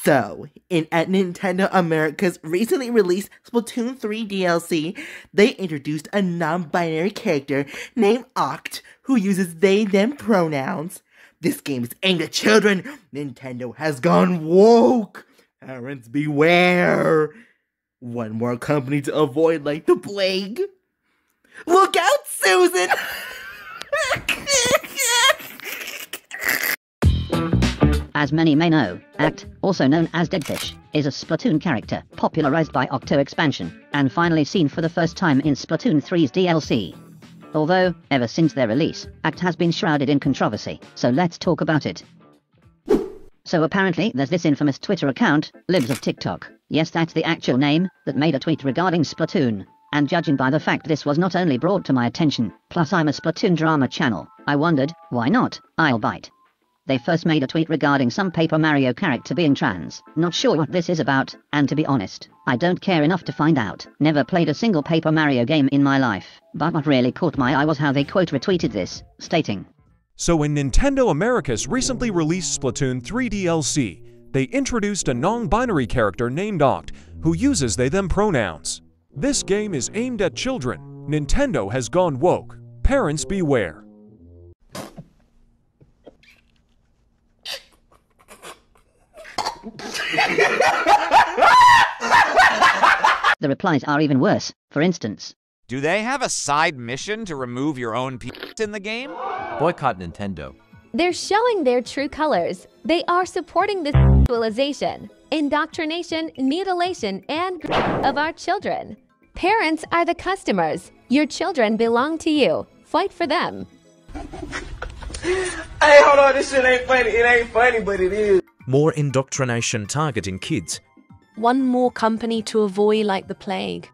So, at Nintendo America's recently released Splatoon 3 DLC, they introduced a non-binary character named Acht who uses they/them pronouns. This game is aimed at children. Nintendo has gone woke. Parents beware. One more company to avoid like the plague. Look out, Susan! As many may know, Act, also known as Deadfish, is a Splatoon character popularized by Octo expansion, and finally seen for the first time in Splatoon 3's DLC. Although, ever since their release, Act has been shrouded in controversy, so let's talk about it. So apparently there's this infamous Twitter account, Libs of TikTok, yes that's the actual name, that made a tweet regarding Splatoon. And judging by the fact this was not only brought to my attention, plus I'm a Splatoon drama channel, I wondered, why not, I'll bite. They first made a tweet regarding some Paper Mario character being trans. Not sure what this is about, and to be honest, I don't care enough to find out. Never played a single Paper Mario game in my life. But what really caught my eye was how they quote retweeted this, stating, So when Nintendo Americas recently released Splatoon 3 DLC, they introduced a non-binary character named Acht, who uses they/them pronouns. This game is aimed at children. Nintendo has gone woke. Parents beware. The replies are even worse. For instance, do they have a side mission to remove your own penis in the game? Boycott Nintendo. They're showing their true colors. They are supporting the sexualization, indoctrination, mutilation, and of our children. Parents are the customers. Your children belong to you. Fight for them. Hey, hold on, this shit ain't funny. It ain't funny, but it is. More indoctrination targeting kids. One more company to avoid like the plague.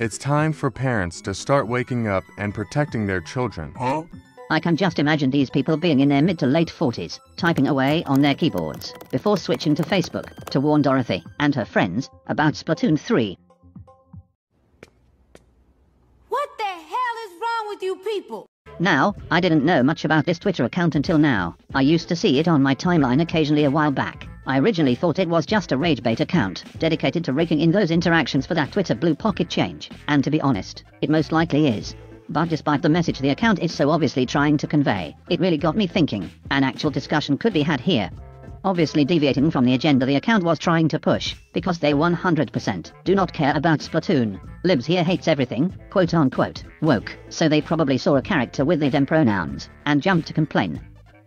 It's time for parents to start waking up and protecting their children. Huh? I can just imagine these people being in their mid to late 40s, typing away on their keyboards, before switching to Facebook to warn Dorothy and her friends about Splatoon 3. What the hell is wrong with you people? Now, I didn't know much about this Twitter account until now. I used to see it on my timeline occasionally a while back. I originally thought it was just a rage bait account, dedicated to raking in those interactions for that Twitter blue pocket change, and to be honest, it most likely is. But despite the message the account is so obviously trying to convey, it really got me thinking. An actual discussion could be had here. Obviously deviating from the agenda the account was trying to push, because they 100% do not care about Splatoon. Libs here hates everything, quote unquote, woke, so they probably saw a character with they/them pronouns, and jumped to complain.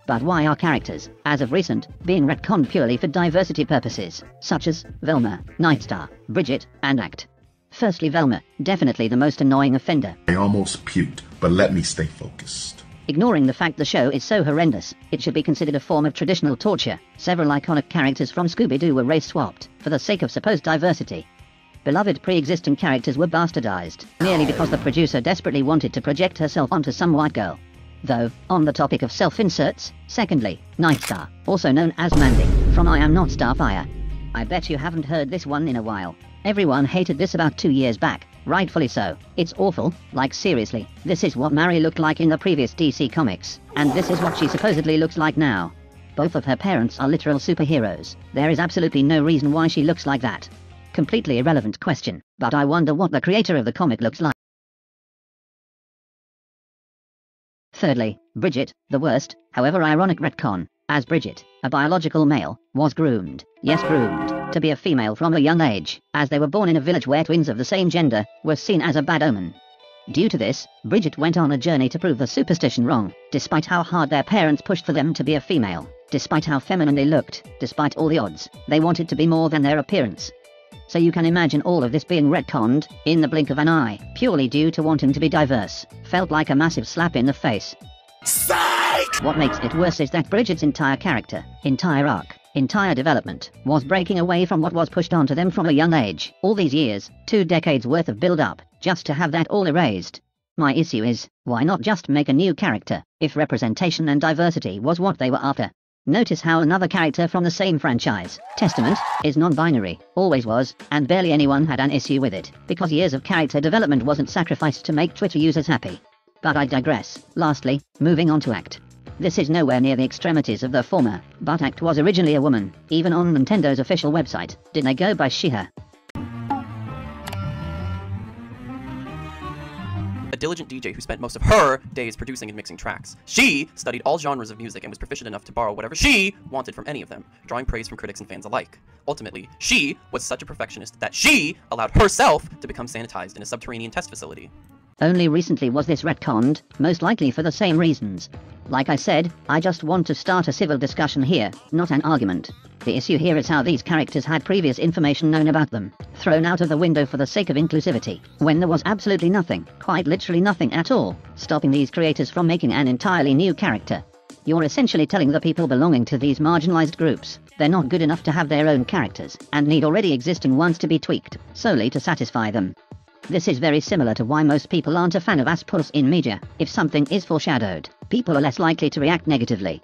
But why are characters, as of recent, being retconned purely for diversity purposes, such as Velma, Nightstar, Bridget, and Act? Firstly, Velma, definitely the most annoying offender. I almost puked, but let me stay focused. Ignoring the fact the show is so horrendous, it should be considered a form of traditional torture. Several iconic characters from Scooby-Doo were race-swapped, for the sake of supposed diversity. Beloved pre-existing characters were bastardized, merely because the producer desperately wanted to project herself onto some white girl. Though, on the topic of self-inserts, secondly, Nightstar, also known as Mandy, from I Am Not Starfire. I bet you haven't heard this one in a while. Everyone hated this about 2 years back, rightfully so. It's awful, like seriously, this is what Mary looked like in the previous DC comics, and this is what she supposedly looks like now. Both of her parents are literal superheroes. There is absolutely no reason why she looks like that. Completely irrelevant question, but I wonder what the creator of the comic looks like. Thirdly, Bridget, the worst, however ironic retcon, as Bridget, a biological male, was groomed, yes groomed, to be a female from a young age, as they were born in a village where twins of the same gender were seen as a bad omen. Due to this, Bridget went on a journey to prove the superstition wrong, despite how hard their parents pushed for them to be a female, despite how feminine they looked, despite all the odds, they wanted to be more than their appearance. So you can imagine all of this being retconned, in the blink of an eye, purely due to wanting to be diverse. Felt like a massive slap in the face. Psych! What makes it worse is that Bridget's entire character, entire arc, entire development, was breaking away from what was pushed onto them from a young age. All these years, 2 decades worth of build-up, just to have that all erased. My issue is, why not just make a new character, if representation and diversity was what they were after? Notice how another character from the same franchise, Testament, is non-binary, always was, and barely anyone had an issue with it, because years of character development wasn't sacrificed to make Twitter users happy. But I digress. Lastly, moving on to Act. This is nowhere near the extremities of the former, but Act was originally a woman, even on Nintendo's official website. Did they go by she/her? A diligent DJ who spent most of her days producing and mixing tracks. She studied all genres of music and was proficient enough to borrow whatever she wanted from any of them, drawing praise from critics and fans alike. Ultimately, she was such a perfectionist that she allowed herself to become sanitized in a subterranean test facility. Only recently was this retconned, most likely for the same reasons. Like I said, I just want to start a civil discussion here, not an argument. The issue here is how these characters had previous information known about them, thrown out of the window for the sake of inclusivity, when there was absolutely nothing, quite literally nothing at all, stopping these creators from making an entirely new character. You're essentially telling the people belonging to these marginalized groups, they're not good enough to have their own characters, and need already existing ones to be tweaked, solely to satisfy them. This is very similar to why most people aren't a fan of as-pulse in media. If something is foreshadowed, people are less likely to react negatively.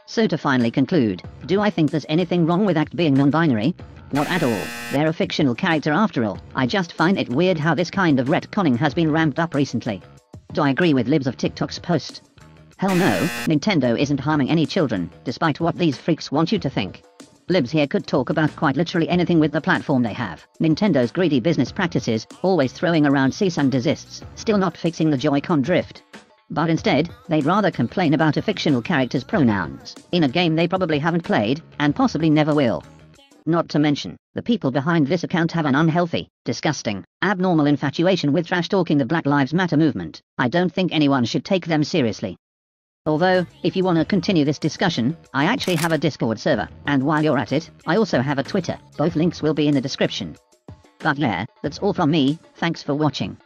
So to finally conclude, do I think there's anything wrong with Act being non-binary? Not at all. They're a fictional character after all. I just find it weird how this kind of retconning has been ramped up recently. Do I agree with libs of TikTok's post? Hell no, Nintendo isn't harming any children, despite what these freaks want you to think. Libs here could talk about quite literally anything with the platform they have. Nintendo's greedy business practices, always throwing around cease and desists, still not fixing the Joy-Con drift. But instead, they'd rather complain about a fictional character's pronouns, in a game they probably haven't played, and possibly never will. Not to mention, the people behind this account have an unhealthy, disgusting, abnormal infatuation with trash-talking the Black Lives Matter movement. I don't think anyone should take them seriously. Although, if you want to continue this discussion, I actually have a Discord server, and while you're at it, I also have a Twitter. Both links will be in the description. But yeah, that's all from me, thanks for watching.